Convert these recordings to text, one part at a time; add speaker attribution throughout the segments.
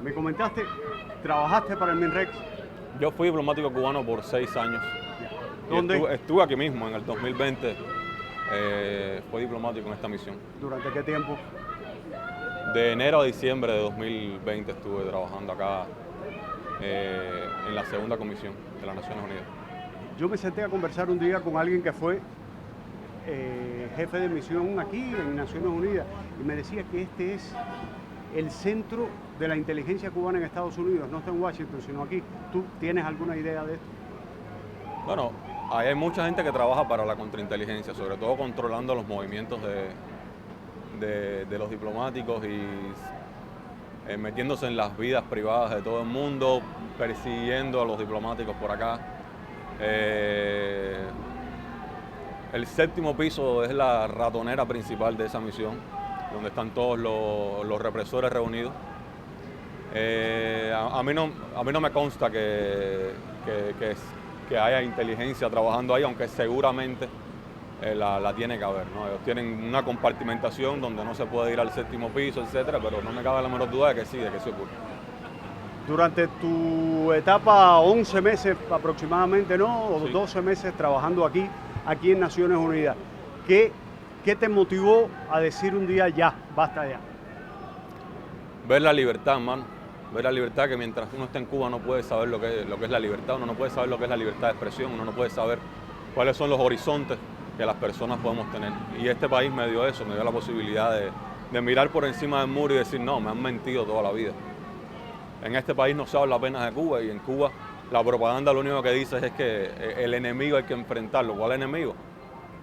Speaker 1: Me comentaste, trabajaste para el MINREX.
Speaker 2: Yo fui diplomático cubano por 6 años.
Speaker 1: ¿Dónde?
Speaker 2: Estuve aquí mismo, en el 2020. Fui diplomático en esta misión.
Speaker 1: ¿Durante qué tiempo?
Speaker 2: De enero a diciembre de 2020 estuve trabajando acá en la segunda comisión de las Naciones Unidas.
Speaker 1: Yo me senté a conversar un día con alguien que fue jefe de misión aquí en Naciones Unidas y me decía que este es el centro de la inteligencia cubana en Estados Unidos, no está en Washington, sino aquí. ¿Tú tienes alguna idea de esto?
Speaker 2: Bueno, ahí hay mucha gente que trabaja para la contrainteligencia, sobre todo controlando los movimientos de los diplomáticos y metiéndose en las vidas privadas de todo el mundo, persiguiendo a los diplomáticos por acá. El séptimo piso es la ratonera principal de esa misión, donde están todos los represores reunidos. A mí no me consta que haya inteligencia trabajando ahí, aunque seguramente la tiene que haber, ¿no? Ellos tienen una compartimentación donde no se puede ir al séptimo piso, etcétera, pero no me cabe la menor duda de que sí ocurre.
Speaker 1: Durante tu etapa, 11 meses aproximadamente, ¿no? O
Speaker 2: Sí.
Speaker 1: 12 meses trabajando aquí en Naciones Unidas, ¿qué te motivó a decir un día ya, basta ya?
Speaker 2: Ver la libertad, hermano. Ver la libertad, que mientras uno está en Cuba no puede saber lo que es la libertad, uno no puede saber lo que es la libertad de expresión, uno no puede saber cuáles son los horizontes que las personas podemos tener. Y este país me dio eso, me dio la posibilidad de mirar por encima del muro y decir, no, me han mentido toda la vida. En este país no se habla apenas de Cuba y en Cuba la propaganda lo único que dice es que el enemigo hay que enfrentarlo. ¿Cuál enemigo?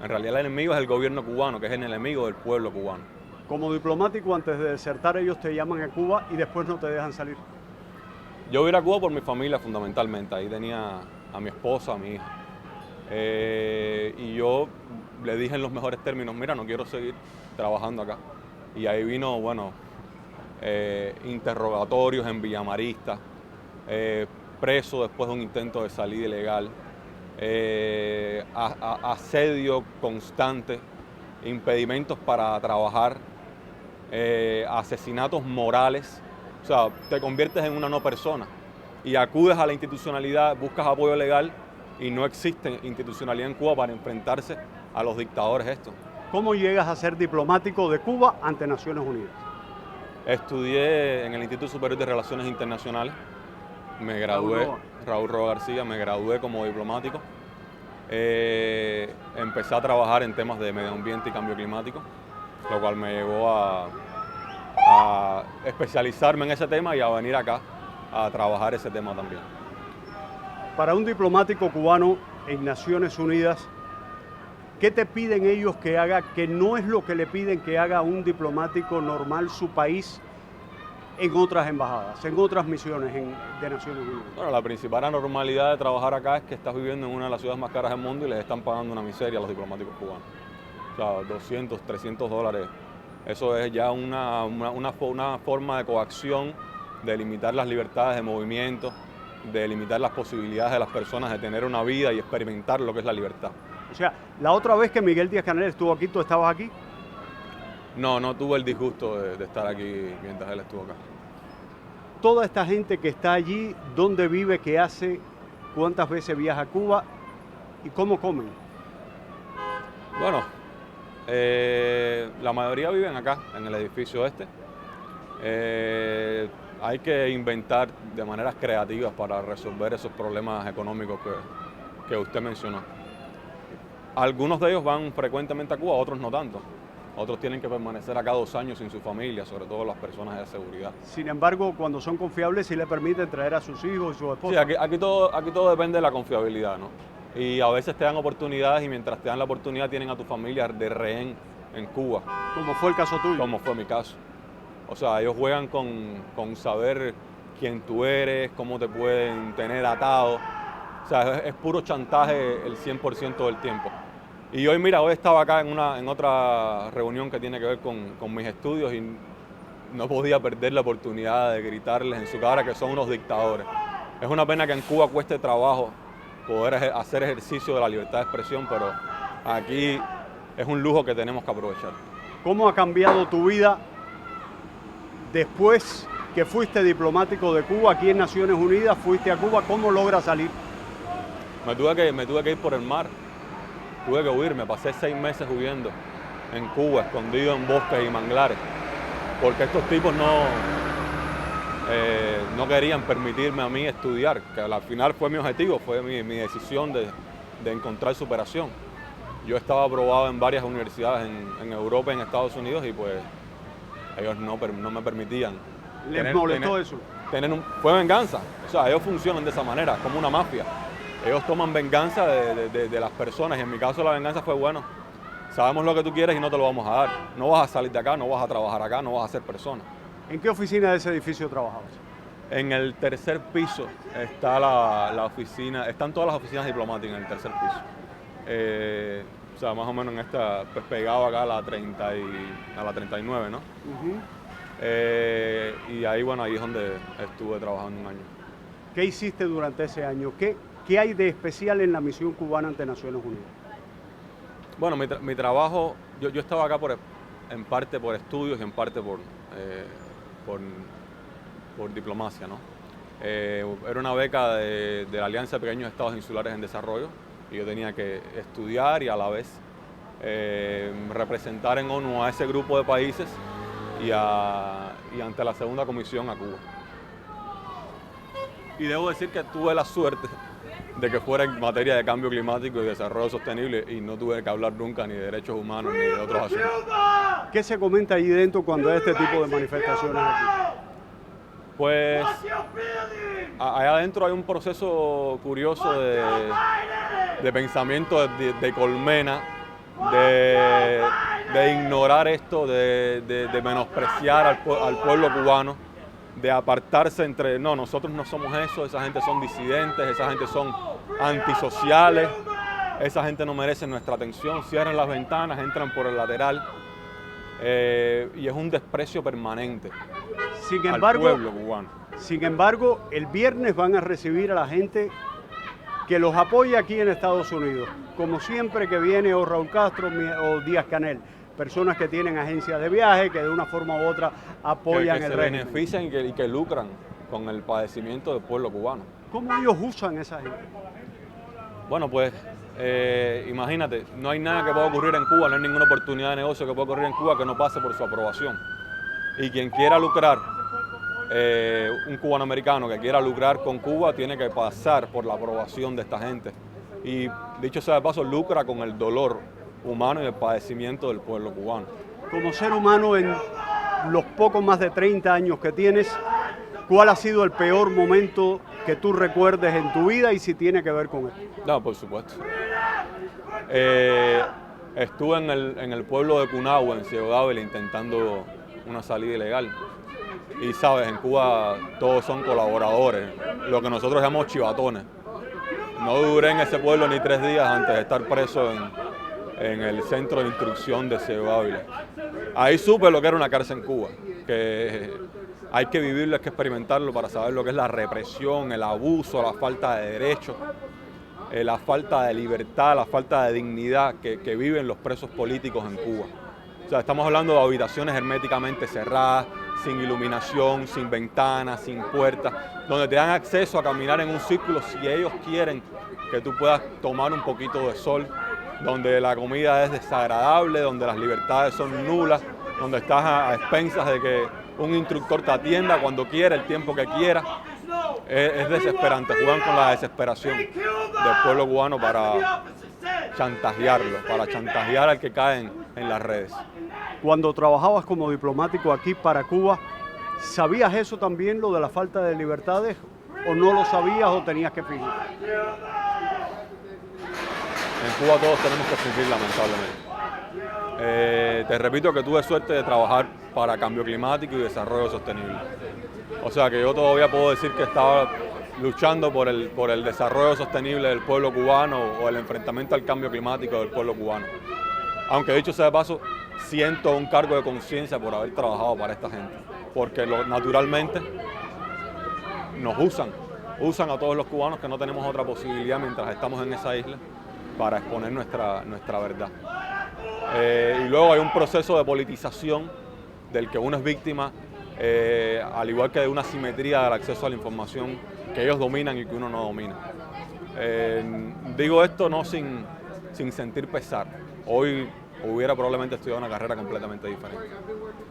Speaker 2: En realidad el enemigo es el gobierno cubano, que es el enemigo del pueblo cubano.
Speaker 1: Como diplomático, antes de desertar, ellos te llaman a Cuba y después no te dejan salir.
Speaker 2: Yo voy a ir a Cuba por mi familia fundamentalmente, ahí tenía a mi esposa, a mi hija. Y yo le dije en los mejores términos, mira, no quiero seguir trabajando acá. Y ahí vino, bueno, interrogatorios en Villamarista, preso después de un intento de salida ilegal, asedio constante, impedimentos para trabajar, asesinatos morales. O sea, te conviertes en una no persona y acudes a la institucionalidad, buscas apoyo legal y no existe institucionalidad en Cuba para enfrentarse a los dictadores estos.
Speaker 1: ¿Cómo llegas a ser diplomático de Cuba ante Naciones Unidas?
Speaker 2: Estudié en el Instituto Superior de Relaciones Internacionales, me gradué, Raúl Roa García, me gradué como diplomático. Empecé a trabajar en temas de medio ambiente y cambio climático, lo cual me llevó a especializarme en ese tema y a venir acá a trabajar ese tema también.
Speaker 1: Para un diplomático cubano en Naciones Unidas, ¿qué te piden ellos que haga que no es lo que le piden que haga un diplomático normal su país en otras embajadas, en otras misiones de Naciones Unidas?
Speaker 2: Bueno, la principal anormalidad de trabajar acá es que estás viviendo en una de las ciudades más caras del mundo y les están pagando una miseria a los diplomáticos cubanos. O sea, 200, 300 dólares. Eso es ya una forma de coacción, de limitar las libertades de movimiento, de limitar las posibilidades de las personas de tener una vida y experimentar lo que es la libertad.
Speaker 1: O sea, la otra vez que Miguel Díaz-Canel estuvo aquí, ¿tú estabas aquí?
Speaker 2: No tuve el disgusto de estar aquí mientras él estuvo acá.
Speaker 1: Toda esta gente que está allí, ¿dónde vive, qué hace, cuántas veces viaja a Cuba y cómo comen?
Speaker 2: Bueno, la mayoría viven acá, en el edificio este. Hay que inventar de maneras creativas para resolver esos problemas económicos que usted mencionó. Algunos de ellos van frecuentemente a Cuba, otros no tanto. Otros tienen que permanecer acá 2 años sin su familia, sobre todo las personas de seguridad.
Speaker 1: Sin embargo, cuando son confiables, sí le permiten traer a sus hijos y sus
Speaker 2: Sí,
Speaker 1: esposas.
Speaker 2: aquí todo depende de la confiabilidad, ¿no? Y a veces te dan oportunidades y mientras te dan la oportunidad tienen a tu familia de rehén en Cuba.
Speaker 1: Como fue el caso tuyo.
Speaker 2: Como fue mi caso. O sea, ellos juegan con saber quién tú eres, cómo te pueden tener atado. O sea, es puro chantaje el 100% del tiempo. Y hoy, mira, hoy estaba acá en otra reunión que tiene que ver con mis estudios y no podía perder la oportunidad de gritarles en su cara que son unos dictadores. Es una pena que en Cuba cueste trabajo poder hacer ejercicio de la libertad de expresión, pero aquí es un lujo que tenemos que aprovechar.
Speaker 1: ¿Cómo ha cambiado tu vida después que fuiste diplomático de Cuba aquí en Naciones Unidas, fuiste a Cuba, ¿cómo logras salir?
Speaker 2: Me tuve que ir por el mar, tuve que huir, me pasé 6 meses huyendo en Cuba, escondido en bosques y manglares, porque estos tipos no querían permitirme a mí estudiar, que al final fue mi objetivo, fue mi decisión de encontrar superación. Yo estaba aprobado en varias universidades en Europa y en Estados Unidos y pues ellos no me permitían.
Speaker 1: ¿Les molestó eso?
Speaker 2: Fue venganza, o sea, ellos funcionan de esa manera, como una mafia. Ellos toman venganza de las personas y en mi caso la venganza fue, bueno, sabemos lo que tú quieres y no te lo vamos a dar. No vas a salir de acá, no vas a trabajar acá, no vas a ser persona.
Speaker 1: ¿En qué oficina de ese edificio trabajabas?
Speaker 2: En el tercer piso está la oficina, están todas las oficinas diplomáticas en el tercer piso. O sea, más o menos en esta, pues pegado acá a la 39, ¿no? Y ahí, bueno, ahí es donde estuve trabajando un año.
Speaker 1: ¿Qué hiciste durante ese año? ¿Qué hay de especial en la misión cubana ante Naciones Unidas?
Speaker 2: Bueno, mi trabajo, yo estaba acá en parte por estudios y en parte por diplomacia, ¿no? Era una beca de la Alianza de Pequeños Estados Insulares en Desarrollo y yo tenía que estudiar y a la vez representar en ONU a ese grupo de países y ante la segunda comisión a Cuba. Y debo decir que tuve la suerte de que fuera en materia de cambio climático y desarrollo sostenible y no tuve que hablar nunca ni de derechos humanos ni de otros asuntos.
Speaker 1: ¿Qué se comenta allí dentro cuando hay este tipo de manifestaciones aquí?
Speaker 2: Pues allá adentro hay un proceso curioso de pensamiento de colmena, de ignorar esto, de menospreciar al pueblo cubano, de apartarse entre, no, nosotros no somos eso, esa gente son disidentes, esa gente son antisociales, esa gente no merece nuestra atención, cierran las ventanas, entran por el lateral. Y es un desprecio permanente al pueblo cubano.
Speaker 1: Sin embargo, el viernes van a recibir a la gente que los apoya aquí en Estados Unidos, como siempre que viene o Raúl Castro o Díaz Canel, personas que tienen agencias de viaje, que de una forma u otra apoyan el régimen.
Speaker 2: Que se benefician y que lucran con el padecimiento del pueblo cubano.
Speaker 1: ¿Cómo ellos usan esa gente?
Speaker 2: Bueno, pues imagínate, no hay nada que pueda ocurrir en Cuba, no hay ninguna oportunidad de negocio que pueda ocurrir en Cuba que no pase por su aprobación. Y quien quiera lucrar, un cubanoamericano que quiera lucrar con Cuba, tiene que pasar por la aprobación de esta gente. Y dicho sea de paso, lucra con el dolor humano y el padecimiento del pueblo cubano.
Speaker 1: Como ser humano, en los pocos más de 30 años que tienes, ¿cuál ha sido el peor momento que tú recuerdes en tu vida y si tiene que ver con esto?
Speaker 2: No, por supuesto. Estuve en el pueblo de Cunagua, en Ciudad Ávila, intentando una salida ilegal. Y sabes, en Cuba todos son colaboradores, lo que nosotros llamamos chivatones. No duré en ese pueblo ni 3 días antes de estar preso en el centro de instrucción de Ciudad Ávila. Ahí supe lo que era una cárcel en Cuba, que hay que vivirlo, hay que experimentarlo para saber lo que es la represión, el abuso, la falta de derechos, la falta de libertad, la falta de dignidad que viven los presos políticos en Cuba. O sea, estamos hablando de habitaciones herméticamente cerradas, sin iluminación, sin ventanas, sin puertas, donde te dan acceso a caminar en un círculo si ellos quieren que tú puedas tomar un poquito de sol, donde la comida es desagradable, donde las libertades son nulas, donde estás a expensas de que un instructor te atienda cuando quiera, el tiempo que quiera. Es desesperante, juegan con la desesperación del pueblo cubano para chantajearlo, para chantajear al que cae en las redes.
Speaker 1: Cuando trabajabas como diplomático aquí para Cuba, ¿sabías eso también, lo de la falta de libertades? ¿O no lo sabías o tenías que fingir?
Speaker 2: En Cuba todos tenemos que fingir, lamentablemente. Te repito que tuve suerte de trabajar para cambio climático y desarrollo sostenible. O sea que yo todavía puedo decir que estaba luchando por el desarrollo sostenible del pueblo cubano o el enfrentamiento al cambio climático del pueblo cubano. Aunque dicho sea de paso, siento un cargo de conciencia por haber trabajado para esta gente, porque naturalmente nos usan a todos los cubanos que no tenemos otra posibilidad mientras estamos en esa isla para exponer nuestra verdad. Y luego hay un proceso de politización del que uno es víctima al igual que de una simetría del acceso a la información que ellos dominan y que uno no domina. Digo esto no sin sentir pesar. Hoy hubiera probablemente estudiado una carrera completamente diferente.